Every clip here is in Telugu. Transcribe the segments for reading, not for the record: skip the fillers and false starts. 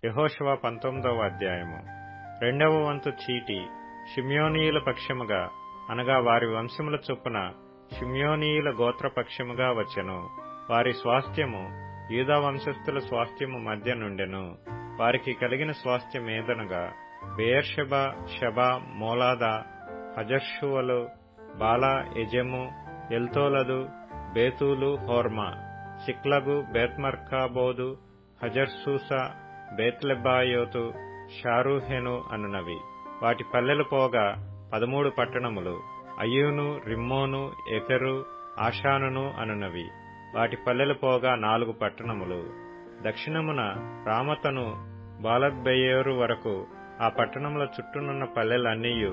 యెహోషువ 19వ అధ్యాయము. 2వ వంతు చీటి షిమ్యోనీయుల పక్షముగా అనగా వారి వంశముల చొప్పున షిమ్యోనీయుల గోత్రపక్షముగా వచ్చెను. వారి స్వాస్థ్యము యూదా వంశస్థుల స్వాస్థ్యము మధ్య నుండెను. వారికి కలిగిన స్వాస్థ్యమేదనగా బెయేర్షెబా, షెబా, మోలాదా, హజర్షువలు, బాలా, ఎజెము, ఎల్తోలదు, బేతూలు, హోర్మా, సిక్లగు, బేత్మర్కాబోదు, హజర్సూసా, బేత్లెబాయోతు, షారూహెను అనునవి. వాటి పల్లెలు పోగా 13 పట్టణములు. అయ్యూను, రిమ్మోను, ఎఫెరు, ఆషానును అనునవి. వాటి పల్లెలు పోగా 4 పట్టణములు. దక్షిణమున రామతను బాలత్బెయోరు వరకు ఆ పట్టణముల చుట్టూనున్న పల్లెలన్నీయు.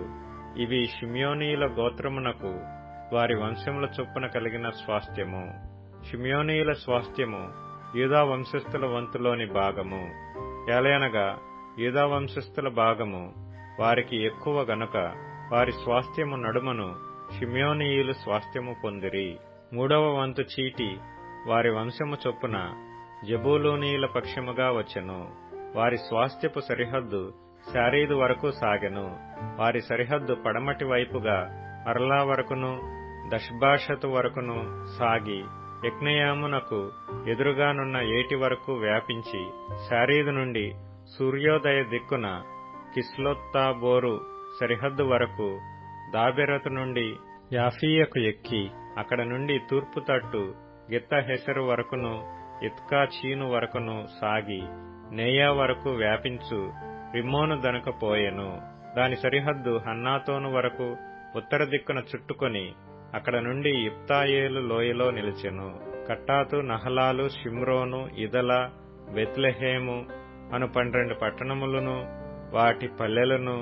ఇవి షిమ్యోనీయుల గోత్రమునకు వారి వంశముల చొప్పున కలిగిన స్వాస్థ్యము. షిమ్యోనీయుల స్వాస్థ్యము యూదా వంశస్థుల వంతులోని భాగము. ఏలయనగా యూదా వంశస్థుల భాగము వారికి ఎక్కువ గనుక వారి స్వాస్థ్యము నడుమను షిమ్యోనీయులు స్వాస్థ్యము పొందిరి. 3వ వంతు చీటి వారి వంశము చొప్పున జెబూలూనీయుల పక్షముగా వచ్చెను. వారి స్వాస్థ్యపు సరిహద్దు శారీదు వరకు సాగెను. వారి సరిహద్దు పడమటి వైపుగా అర్లా వరకును దష్బాషతు వరకును సాగి యక్నెయామునకు ఎదురుగానున్న ఏటి వరకు వ్యాపించి శారీదు నుండి సూర్యోదయ దిక్కున కిస్లోత్తాబోరు సరిహద్దు వరకు దాబెరతు నుండి యాఫీయకు ఎక్కి అక్కడ నుండి తూర్పు తట్టు గిత్తహెసరు వరకును ఇత్కా చీను వరకును సాగి నేయా వరకు వ్యాపించు రిమ్మోను దనుక పోయెను. దాని సరిహద్దు హన్నాతోను వరకు ఉత్తర దిక్కున చుట్టుకొని అక్కడ నుండి ఇప్తాయేలు లోయలో నిలిచెను. కట్టాతు, నహలాలు, షిమ్రోను, ఇదల, బెత్లెహేము అను 12 పట్టణములను వాటి పల్లెలను,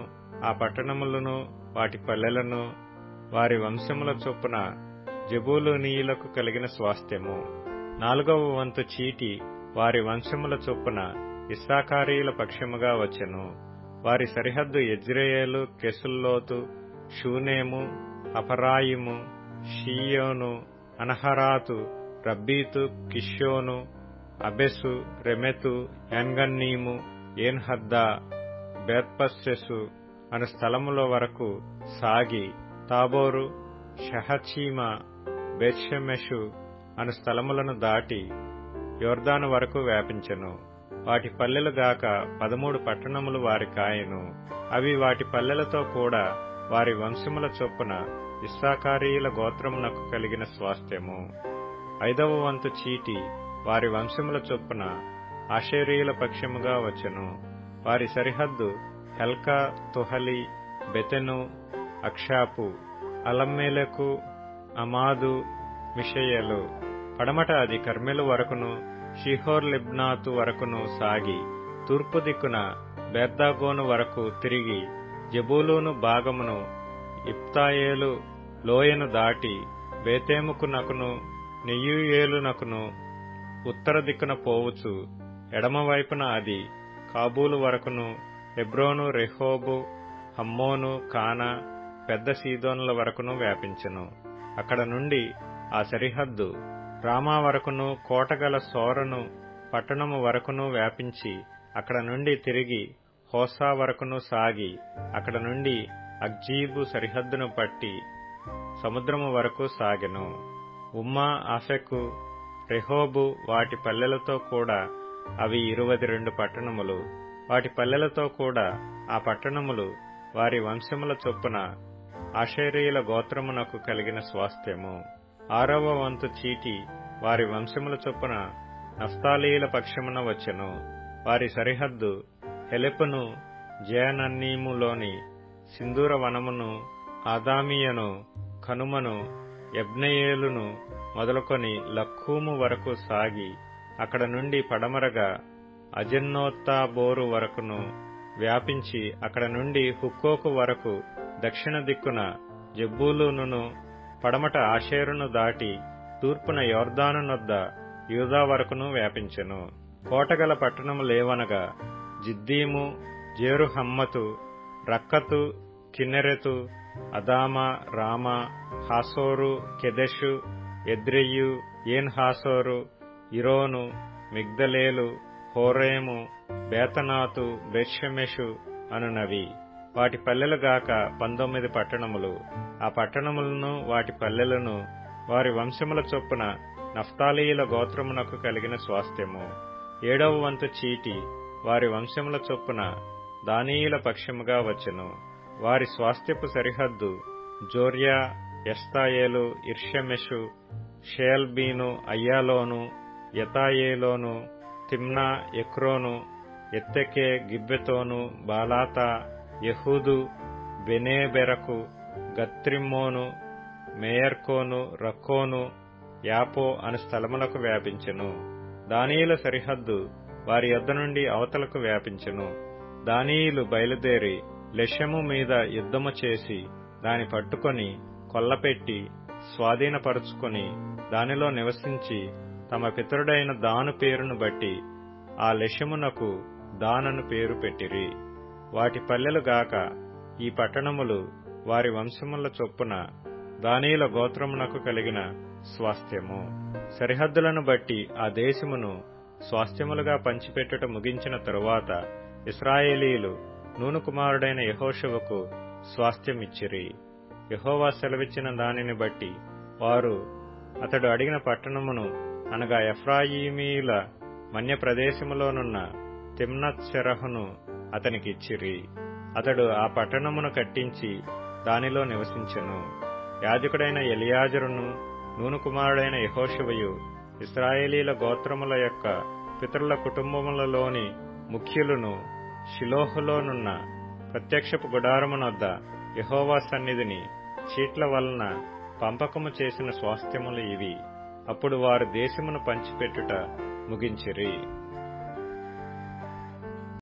ఆ పట్టణములను వాటి పల్లెలను వారి వంశముల చొప్పున జెబూలూనీయులకు కలిగిన స్వాస్థ్యము. 4వ వంతు చీటి వారి వంశముల చొప్పున ఇస్సాకారీయుల పక్షముగా వచ్చెను. వారి సరిహద్దు యెజ్రెయేలు, Chesulloth, షూనేము, అపరాయిము, Shion, Anaharath, Rabbith, కిష్యోను, అబెసు, రెమెతు, ఏన్గన్నీము, Enhaddah, Bethpazzez అను స్థలముల వరకు సాగి తాబోరు, షహచీమా, బేత్షెమెషు అను స్థలములను దాటి యొర్దాను వరకు వ్యాపించెను. వాటి పల్లెలు గాక 13 పట్టణములు వారి కాయెను. అవి వాటి పల్లెలతో కూడా వారి వంశముల చొప్పున ఇస్సాకారీయుల గోత్రమునకు కలిగిన స్వాస్థ్యము. 5వ వంతు చీటి వారి వంశముల చొప్పున ఆషేరీయుల పక్షముగా వచ్చెను. వారి సరిహద్దు హెల్కా, తుహలి, బెతెను, అక్షాపు, అలమ్మేలకు, అమాదు, మిషయలు. పడమట అది కర్మెలు వరకును షీహోర్ లిబ్నాతు వరకును సాగి తూర్పు దిక్కున బేర్దాగోను వరకు తిరిగి జెబూలూను భాగమును ఇప్తాయేలు లోయను దాటి బేతేముకునకును నెయ్యూయేలునకును ఉత్తర దిక్కున పోవుచు ఎడమవైపున అది కాబూలు వరకును హెబ్రోను, రెహోబు, హమ్మోను, కానా, పెద్ద సీదోనుల వరకును వ్యాపించెను. అక్కడ నుండి ఆ సరిహద్దు రామా వరకును కోటగల సోరను పట్టణము వరకును వ్యాపించి అక్కడ నుండి తిరిగి హోసా వరకును సాగి అక్కడ నుండి అగ్జీబు సరిహద్దును పట్టి సముద్రము వరకు సాగెను. ఉమ్మా, ఆఫెకు, రెహోబు వాటి పల్లెలతో కూడా అవి 22 పట్టణములు. వాటి పల్లెలతో కూడా ఆ పట్టణములు వారి వంశముల చొప్పున ఆషేరీయుల గోత్రమునకు కలిగిన స్వాస్థ్యము. 6వ వంతు చీటి వారి వంశముల చొప్పున నఫ్తాలీయుల పక్షమున వచ్చెను. వారి సరిహద్దు హెలెపును, జయనన్నీములోని సింధూర వనమును, ఆదామియను, కనుమను, యబ్నెయేలును మొదలుకొని లక్కూము వరకు సాగి అక్కడ నుండి పడమరగా అజన్నోత్తాబోరు వరకును వ్యాపించి అక్కడ నుండి హుక్కోకు వరకు దక్షిణ దిక్కున జెబూలూనును పడమట ఆషేరును దాటి తూర్పున యొర్దాను నొద్ద యూదా వరకును వ్యాపించెను. కోటగల పట్టణములేవనగా జిద్దీము, జేరుహమ్మతు, రక్కతు, కిన్నెరెతు, అదామా, రామా, హాసోరు, కెదెషు, ఎద్రెయ్యు, ఏన్ హాసోరు, ఇరోను, మిగ్దలేలు, హోరేము, బేతనాతు, బెత్షెమెషు అనునవి. వాటి పల్లెలుగాక 19 పట్టణములు. ఆ పట్టణములను వాటి పల్లెలను వారి వంశముల చొప్పున నఫ్తాలీయుల గోత్రమునకు కలిగిన స్వాస్థ్యము. 7వ వంతు చీటి వారి వంశముల చొప్పున దానీయుల పక్షముగా వచ్చెను. వారి స్వాస్థ్యపు సరిహద్దు జోర్యా, ఎస్తాయేలు, ఇర్షెమెషు, షేల్బీను, అయ్యాలోను, యతాయేలోను, తిమ్నా, ఎక్రోను, ఎత్తెకే, గిబ్బెతోను, బాలాతా, యెహూదు, బెనేబెరకు, గత్రిమ్మోను, మేయర్కోను, రక్కోను, యాపో అను స్థలములకు వ్యాపించెను. దానీయుల సరిహద్దు వారి యొద్ద నుండి అవతలకు వ్యాపించెను. దానీయులు బయలుదేరి లెషెము మీద యుద్ధము చేసి దాని పట్టుకొని కొల్లపెట్టి స్వాధీనపరుచుకొని దానిలో నివసించి తమ పితరుడైన దాను పేరును బట్టి ఆ లెషెమునకు దానను పేరు పెట్టిరి. వాటి పల్లెలుగాక ఈ పట్టణములు వారి వంశముల చొప్పున దానీయుల గోత్రమునకు కలిగిన స్వాస్థ్యము. సరిహద్దులను బట్టి ఆ దేశమును స్వాస్థ్యములుగా పంచిపెట్టుట ముగించిన తరువాత ఇశ్రాయేలీయులు నూను కుమారుడైన యెహోషువకు స్వాస్థ్యమిచ్చిరి. యెహోవా సెలవిచ్చిన దానిని బట్టి వారు అతడు అడిగిన పట్టణమును అనగా ఎఫ్రాయిమీయుల మన్య ప్రదేశములోనున్న తిమ్నత్సెరహును అతనికిచ్చిరి. అతడు ఆ పట్టణమును కట్టించి దానిలో నివసించెను. యాజకుడైన ఎలియాజరును నూను కుమారుడైన యెహోషువయు ఇశ్రాయేలీల గోత్రముల యొక్క పితరుల కుటుంబములలోని ముఖ్యులను షిలోహులోనున్న ప్రత్యక్షపు గుడారమునొద్ద యెహోవా సన్నిధిని చీట్ల వలన పంపకము చేసిన స్వాస్థ్యములు ఇవి. అప్పుడు వారు దేశమును పంచిపెట్టుట ముగించిరి.